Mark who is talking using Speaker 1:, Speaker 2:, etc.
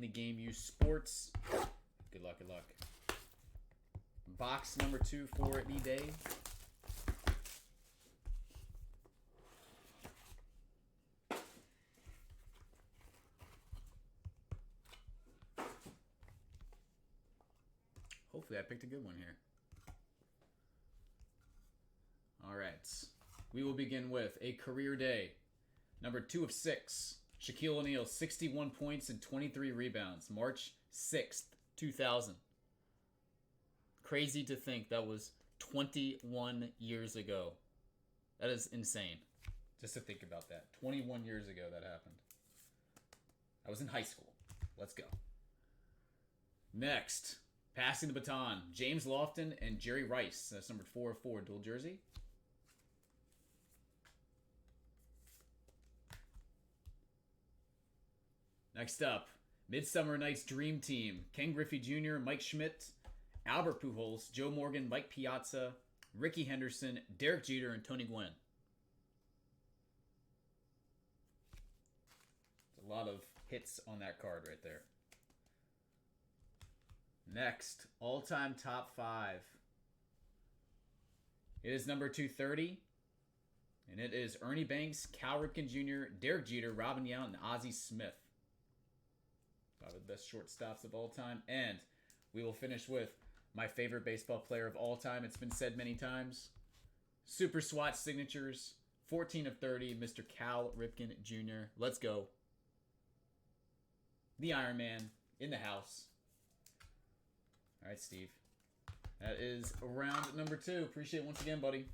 Speaker 1: the Game Use Sports. Good luck, good luck. Box number 2 for the day. Hopefully I picked a good one here. All right. We will begin with a career day. Number 2 of 6. Shaquille O'Neal, 61 points and 23 rebounds. March 6th, 2000. Crazy to think that was 21 years ago. That is insane. Just to think about that. 21 years ago that happened. I was in high school. Let's go. Next, passing the baton. James Lofton and Jerry Rice. That's number 4 of 4, dual jersey. Next up, Midsummer Night's Dream Team. Ken Griffey Jr., Mike Schmidt, Albert Pujols, Joe Morgan, Mike Piazza, Ricky Henderson, Derek Jeter, and Tony Gwynn. There's a lot of hits on that card right there. Next, all-time top 5. It is number 230. And it is Ernie Banks, Cal Ripken Jr., Derek Jeter, Robin Yount, and Ozzie Smith. 5 of the best shortstops of all time. And we will finish with my favorite baseball player of all time. It's been said many times. Super Swatch signatures. 14 of 30, Mr. Cal Ripken Jr. Let's go. The Iron Man in the house. All right, Steve. That is round number 2. Appreciate it once again, buddy.